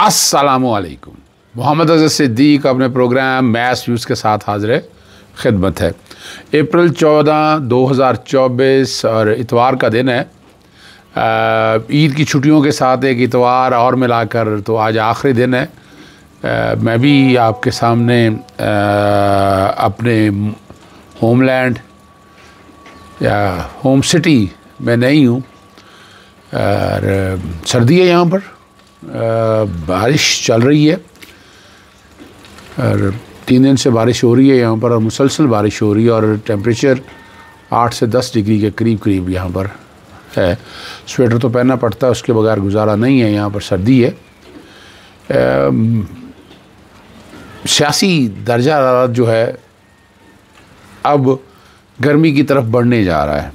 अस्सलामुअलैकुम। मोहम्मद अज़हर सिद्दीक़ अपने programme mess views के साथ हाज़िर खिदमत है। अप्रैल 14, 2024 और इतवार का दिन है। ईद की छुट्टियों के साथ एक इतवार और मिलाकर तो आज आखिरी दिन है। मैं भी आपके सामने अपने होमलैंड या होम सिटी में नहीं हूँ और सर्दी है यहाँ पर, बारिश चल रही है और 3 दिन से बारिश हो रही है यहाँ पर और मुसलसल बारिश हो रही है और टेम्परेचर 8 से 10 डिग्री के करीब यहाँ पर है। स्वेटर तो पहनना पड़ता है, उसके बगैर गुजारा नहीं है। यहाँ पर सर्दी है। सियासी दर्जा हरारत जो है अब गर्मी की तरफ बढ़ने जा रहा है।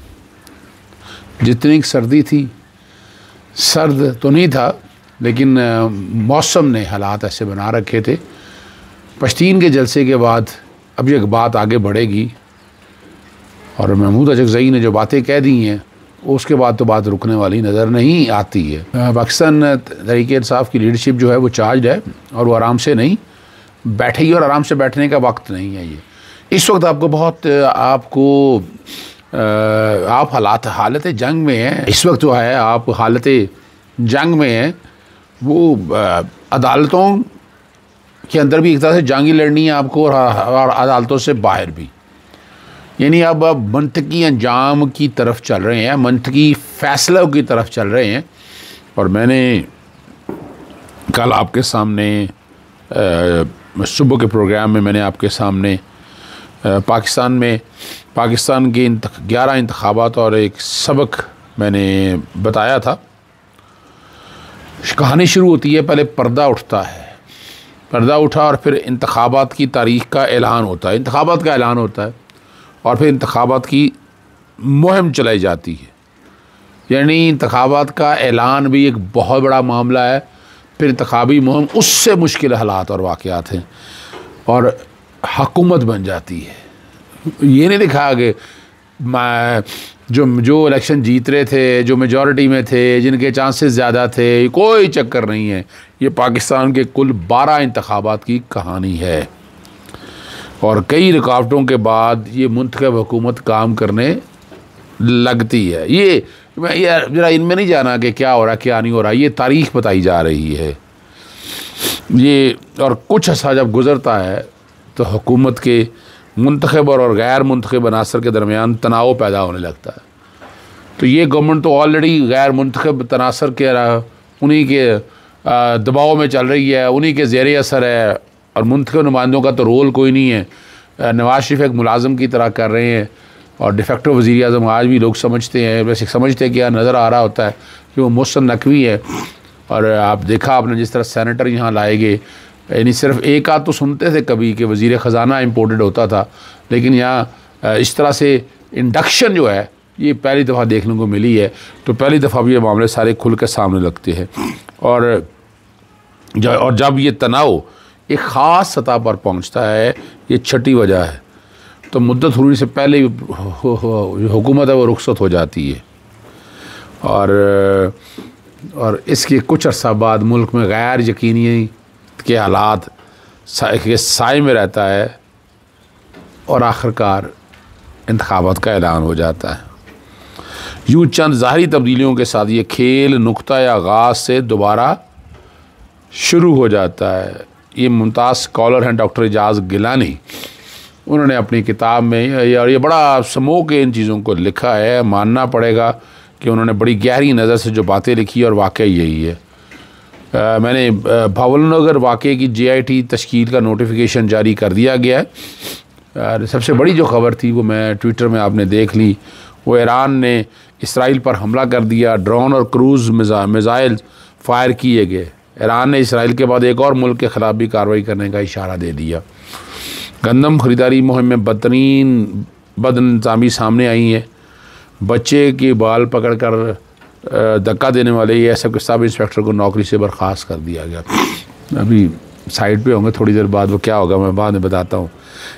जितनी सर्दी थी, सर्द तो नहीं था, लेकिन मौसम ने हालात ऐसे बना रखे थे। पश्तीन के जलसे के बाद अब ये बात आगे बढ़ेगी और महमूद अजगज़ई ने जो बातें कह दी हैं उसके बाद तो बात रुकने वाली नज़र नहीं आती है। पाकिस्तान तहरीक-ए-इंसाफ की लीडरशिप जो है वो चार्ज है और वो आराम से नहीं बैठेगी और आराम से बैठने का वक्त नहीं है ये। इस वक्त आप हालत जंग में हैं। इस वक्त जो है आप हालत जंग में हैं। वो अदालतों के अंदर भी एक तरह से जंग ही लड़नी है आपको और अदालतों से बाहर भी। यानी अब मंतकी अंजाम की तरफ चल रहे हैं, मंतकी फ़ैसलों की तरफ चल रहे हैं। और मैंने कल आपके सामने सुबह के प्रोग्राम में मैंने आपके सामने पाकिस्तान के 11 इंतखाबात और एक सबक मैंने बताया था। कहानी शुरू होती है, पहले पर्दा उठता है, पर्दा उठा और फिर इंतखाबात की तारीख़ का ऐलान होता है, इंतखाबात का ऐलान होता है और फिर इंतखाबात की मुहिम चलाई जाती है। यानी इंतखाबात का ऐलान भी एक बहुत बड़ा मामला है, फिर इंतखाबी मुहिम उससे मुश्किल हालात और वाक़यात हैं और हुकूमत बन जाती है। ये नहीं लिखा कि जो इलेक्शन जीत रहे थे, जो मेजॉरिटी में थे, जिनके चांसेस ज़्यादा थे, कोई चक्कर नहीं है। ये पाकिस्तान के कुल 12 इंतखाबात की कहानी है और कई रुकावटों के बाद ये मुंतखब हुकूमत काम करने लगती है। ये ज़रा इनमें नहीं जाना कि क्या हो रहा क्या नहीं हो रहा, ये तारीख़ बताई जा रही है। ये और कुछ अर्सा जब गुज़रता है तो हुकूमत के मुंतखब और गैर मुंतखब अनासर के दरमियान तनाव पैदा होने लगता है। तो ये गवर्नमेंट तो ऑलरेडी गैर मुंतखब तनासर के उन्हीं के दबाव में चल रही है, उन्हीं के ज़ेर असर है और मुंतखब नुमाइंदों का तो रोल कोई नहीं है। नवाज शरीफ एक मुलाजम की तरह कर रहे हैं और डिफेक्टिव वज़ीर आज़म आज भी लोग समझते हैं, वैसे समझते हैं कि नज़र आ रहा होता है कि वो मुहसन नकवी है। और आप देखा आपने जिस तरह सेनेटर यहाँ लाए गए, यानी सिर्फ एक आध तो सुनते थे कभी कि वज़ीर ख़जाना इम्पोर्टेड होता था, लेकिन यहाँ इस तरह से इंडक्शन जो है ये पहली दफ़ा देखने को मिली है। तो पहली दफ़ा भी ये मामले सारे खुल के सामने लगते हैं और जब ये तनाव एक ख़ास सतह पर पहुँचता है, ये छठी वजह है। तो मुद्दत होने से पहले हुकूमत है वो रुखसत हो जाती है और इसके कुछ अर्सा बाद मुल्क में गैर यकीनी के हालात के साए में रहता है और आखिरकार इंतखाबात का ऐलान हो जाता है। यूँ चंद ज़ाहरी तब्दीलियों के साथ ये खेल नुक्ता या आगाज़ से दोबारा शुरू हो जाता है। ये मुमताज़ स्कॉलर हैं डॉक्टर एजाज़ गिलानी, उन्होंने अपनी किताब में और ये बड़ा समूह के इन चीज़ों को लिखा है। मानना पड़ेगा कि उन्होंने बड़ी गहरी नज़र से जो बातें लिखी और वाकई यही है। मैंने भावलनगर वाक़े की JIT तश्कील का नोटिफिकेशन जारी कर दिया गया है। सबसे बड़ी जो ख़बर थी वो मैं ट्विटर में आपने देख ली, वो ईरान ने इसराइल पर हमला कर दिया, ड्रोन और क्रूज़ मिज़ाइल फ़ायर किए गए। ईरान ने इसराइल के बाद एक और मुल्क के ख़िलाफ़ भी कार्रवाई करने का इशारा दे दिया। गंदम ख़रीदारी मुहिम में बदतरीन बदनिज़ामी सामने आई है। बच्चे के बाल पकड़ कर धक्का देने वाले ASF के सब इंस्पेक्टर को नौकरी से बर्खास्त कर दिया गया। अभी साइड पे होंगे, थोड़ी देर बाद वो क्या होगा मैं बाद में बताता हूँ।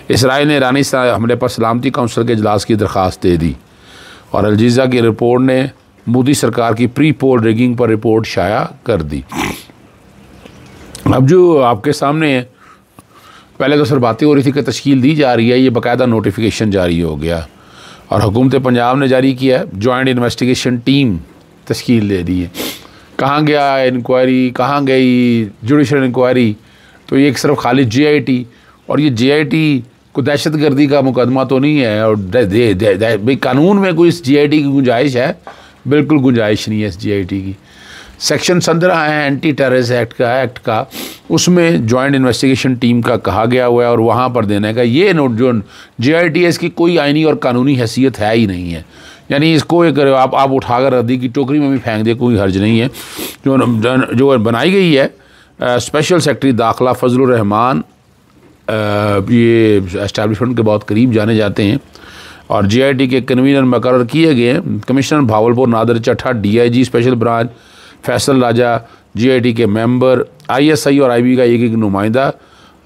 इसराइल ने ईरानी हमले पर सलामती काउंसिल के इजलास की दरख्वास्त दे दी और अलजीज़ा की रिपोर्ट ने मोदी सरकार की प्री पोल रिगिंग पर रिपोर्ट शाया कर दी। अब जो आपके सामने पहले तो सर बातें हो रही थी कि तश्कील दी जा रही है, ये बाकायदा नोटिफिकेशन जारी हो गया और हुकूमत पंजाब ने जारी किया है। जॉइंट इन्वेस्टिगेशन टीम तश्कील दे दी है। कहाँ गया इंक्वायरी, कहाँ गई जुडिशल इंक्वायरी, तो ये एक सिर्फ खाली JIT, और ये JIT को दहशत गर्दी का मुकदमा तो नहीं है, और भाई कानून में कोई इस JIT की गुंजाइश है? बिल्कुल गुंजाइश नहीं है इस JIT की। सेक्शन 15 है एंटी टेररिस्ट एक्ट का, उसमें जॉइंट इन्वेस्टिगेशन टीम का कहा गया हुआ है और वहाँ पर देने का ये नोट जो JIT है इसकी कोई आइनी और कानूनी हैसियत है ही नहीं है। यानी इसको एक आप उठाकर रद्दी की टोकरी में भी फेंक दे, कोई हर्ज नहीं है। जो बनाई गई है स्पेशल सेक्रेटरी दाखिला फजलुर रहमान, ये एस्टैब्लिशमेंट के बहुत करीब जाने जाते हैं, और JIT के कन्वीनर मुकर्रर किए गए हैं commissioner Bahawalpur Nadir Chattha, DIG special branch Faisal Raja, JIT के मेंबर, ISI और IB का एक नुमाइंदा,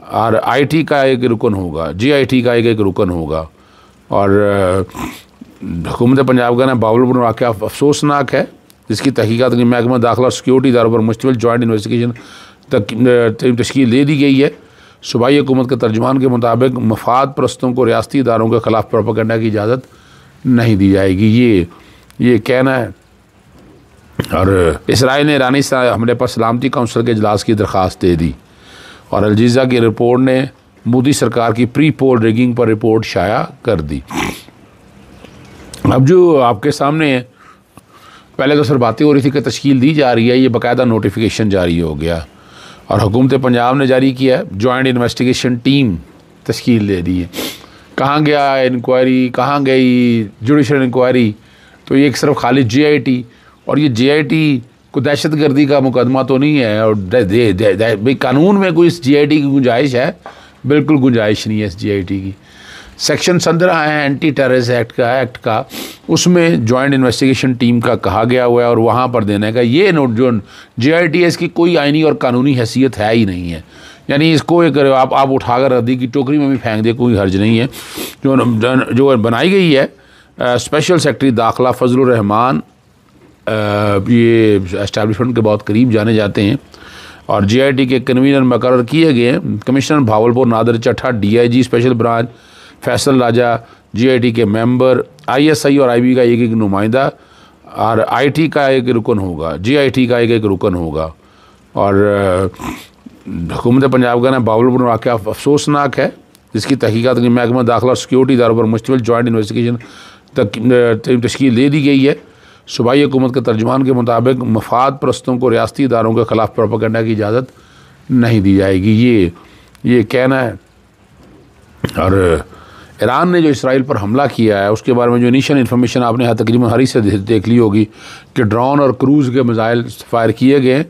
और IT का एक रुकन होगा, JIT का एक रुकन होगा। और हुकूमत पंजाब का ना भावलपुर वाक़या अफसोसनाक है, जिसकी तहकीकात के महकमा दाखिला और सिक्योरिटी इदारों पर मुश्तमिल जॉइंट इन्वेस्टिगेशन तश्कील दे दी गई है। सूबाई हुकूमत के तर्जुमान के मुताबिक मफाद परस्तों को रियासती इदारों के ख़िलाफ़ प्रोपेगेंडा की इजाज़त नहीं दी जाएगी, ये कहना है। और इसराइल ने ईरानी हमले पर सलामती काउंसिल के इजलास की दरख्वास्त दे दी, और अलजीज़ा की रिपोर्ट ने मोदी सरकार की प्री पोल रिगिंग पर रिपोर्ट शाया कर दी। अब जो आपके सामने पहले तो सर बातें हो रही थी कि तश्कील दी जा रही है, ये बाकायदा नोटिफिकेशन जारी हो गया और हुकूमत पंजाब ने जारी किया है। जॉइंट इन्वेस्टिगेशन टीम तश्कील दे दी है। कहाँ गया इंक्वायरी, कहाँ गई जुडिशल इंक्वायरी, तो ये एक सिर्फ खाली JIT, और ये JIT को दहशत गर्दी का मुकदमा तो नहीं है, और भाई कानून में कोई इस JIT की गुंजाइश है? बिल्कुल गुंजाइश नहीं है इस JIT की। सेक्शन 15 है एंटी टेररिस्ट एक्ट का, उसमें जॉइंट इन्वेस्टिगेशन टीम का कहा गया हुआ है और वहाँ पर देने का ये नोट जो JIT है इसकी कोई आइनी और कानूनी हैसियत है ही नहीं है। यानी इसको एक आप उठाकर रद्दी की टोकरी में भी फेंक दे, कोई हर्ज नहीं है। जो बनाई गई है स्पेशल सेक्रेटरी दाखिला फजलुर रहमान, ये एस्टैब्लिशमेंट के बहुत करीब जाने जाते हैं, और JIT के कन्वीनर मुकर्रर किए गए हैं commissioner Bahawalpur Nadir Chattha, DIG special branch Faisal Raja, JIT के मेंबर, ISI और IB का एक नुमाइंदा, और IT का एक रुकन होगा, JIT का एक रुकन होगा। और हुकूमत पंजाब का ना भावलपुर वाक़या अफसोसनाक है, जिसकी तहकीकात के महकमा दाखिला और सिक्योरिटी इदारों पर मुश्तमिल जॉइंट इन्वेस्टिगेशन तश्कील दे दी गई है। सूबाई हुकूमत के तर्जुमान के मुताबिक मफाद परस्तों को रियासती इदारों के ख़िलाफ़ प्रोपेगेंडा की इजाज़त नहीं दी जाएगी, ये कहना है। और ईरान ने जो इसराइल पर हमला किया है उसके बारे में जो इनिशियल इन्फॉर्मेशन आपने यहाँ तकरीबन हरी से देख ली होगी कि ड्रोन और क्रूज़ के मिसाइल फायर किए गए,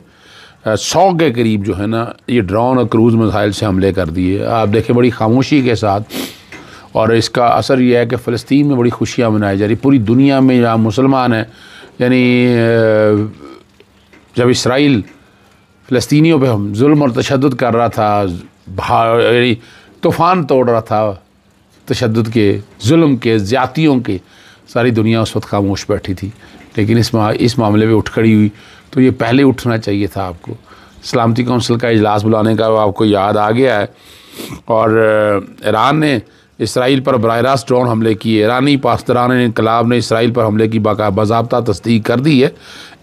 100 के करीब जो है ना ये ड्रोन और क्रूज़ मिसाइल से हमले कर दिए। आप देखें बड़ी खामोशी के साथ, और इसका असर यह है कि फ़लस्तीन में बड़ी खुशियाँ मनाई जा रही, पूरी दुनिया में जहाँ मुसलमान हैं, यानी जब इसराइल फ़लस्तीनियों पे हम जुल्म और तशद्दुद कर रहा था, तूफ़ान तोड़ रहा था तशद्दुद के, जुल्म के, ज़्यादतियों के, सारी दुनिया उस वक्त खामोश बैठी थी। लेकिन इस मामले में उठ खड़ी हुई, तो ये पहले उठना चाहिए था आपको। सलामती काउंसिल का इजलास बुलाने का आपको याद आ गया है, और ईरान ने इसराइल पर बराह रास्त ड्रोन हमले किए। ईरानी पासदारान इनकलाब ने इसराइल पर हमले की बाज़ाब्ता तस्दीक कर दी है।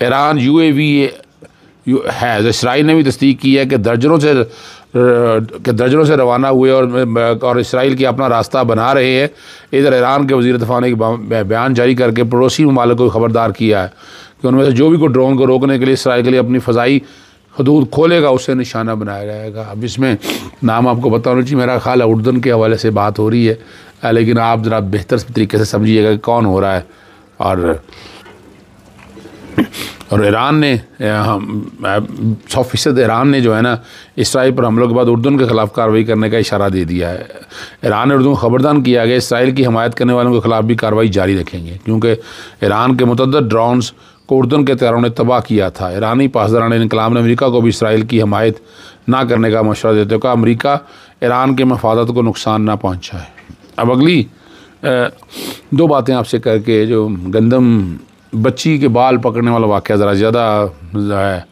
ईरान UAV है, इसराइल ने भी तस्दीक की है कि दर्जनों से रवाना हुए और इसराइल की अपना रास्ता बना रहे हैं। इधर ईरान के वज़ीर दफ़ा ने बयान जारी करके पड़ोसी ममालिक को खबरदार किया है कि उनमें से जो भी कोई ड्रोन को रोकने के लिए इसराइल के लिए अपनी फ़ज़ाई हदूद खोलेगा उसे निशाना बनाया जाएगा। अब इसमें नाम आपको पता होना चाहिए, मेरा ख्याल है उर्दन के हवाले से बात हो रही है, लेकिन आप ज़रा बेहतर तरीके से समझिएगा कि कौन हो रहा है। और ईरान ने 100% ईरान ने जो है ना इसराइल पर हमलों के बाद उर्दन के ख़िलाफ़ कार्रवाई करने का इशारा दे दिया है। ईरान ने उर्दू को खबरदार किया गया इसराइल की हमायत करने वालों के ख़िलाफ़ भी कार्रवाई जारी रखेंगे, क्योंकि ईरान के मुतअद्दिद ड्रोन्स को उर्दन के तैयारों ने तबाह किया था। ईरानी पासदारान इनकलाब ने अमेरिका को भी इसराइल की हमायत ना करने का मशवरा देते हुए कहा अमेरिका ईरान के मफादात को नुकसान ना पहुँचाए। अब अगली 2 बातें आपसे करके, जो गंदम बच्ची के बाल पकड़ने वाला वाक़या ज़रा ज़्यादा है,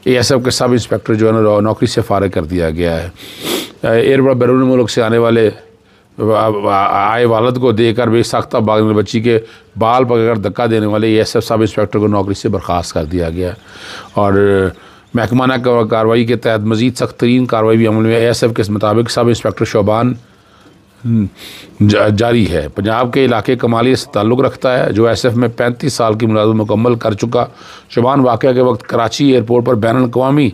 ASF के सब इंस्पेक्टर जो है ना नौकरी से फ़ारिग कर दिया गया है। एयरपोर्ट बैरून मुल्क से आने वाले आए वालद को देकर बेसाख्ता भागने वाली बच्ची के बाल पकड़कर धक्का देने वाले ASF सब इंस्पेक्टर को नौकरी से बर्खास्त कर दिया गया। और महकमाना कार्रवाई के तहत मज़ीद सख्त तरीन कार्रवाई भी अमल में ASF के मुताबिक सब इंस्पेक्टर शोबान जारी है। पंजाब के इलाके कमालिया से ताल्लुक़ रखता है, जो ASF में 35 साल की मुलाज़मत मुकम्मल कर चुका। शोबान वाक़या के वक्त कराची एयरपोर्ट पर बैनुल अक़वामी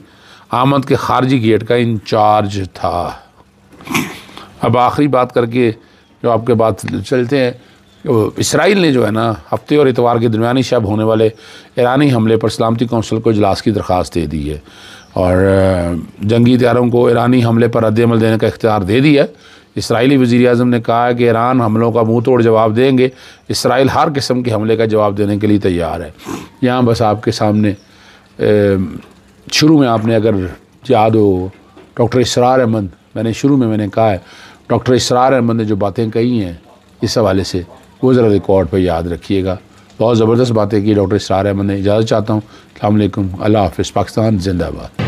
आमद के खारजी गेट का इंचार्ज था। अब आखिरी बात करके जो आपके बात चलते हैं, इसराइल ने जो है ना हफ्ते और इतवार के दरमियानी शब होने वाले ईरानी हमले पर सलामती कौंसिल को इजलास की दरख्वास्त दे दी है और जंगी तैयारों को ईरानी हमले पर रद्द-ए-अमल देने का इख्तियार दे दिया है। इसराइली वज़ीर-ए-आज़म ने कहा है कि ईरान हमलों का मुँह तोड़ जवाब देंगे, इसराइल हर किस्म के हमले का जवाब देने के लिए तैयार है। यहाँ बस आपके सामने शुरू में आपने अगर याद हो डॉक्टर इसरार अहमद, मैंने कहा है डॉक्टर इसरार अहमद ने जो बातें कही हैं इस हवाले से वो ज़रा रिकॉर्ड पर याद रखिएगा। बहुत ज़बरदस्त बातें की डॉक्टर इसरार अहमद ने। इजाज़त चाहता हूँ। अस्सलाम वालेकुम, अल्लाह हाफ़िज़, पाकिस्तान जिंदाबाद।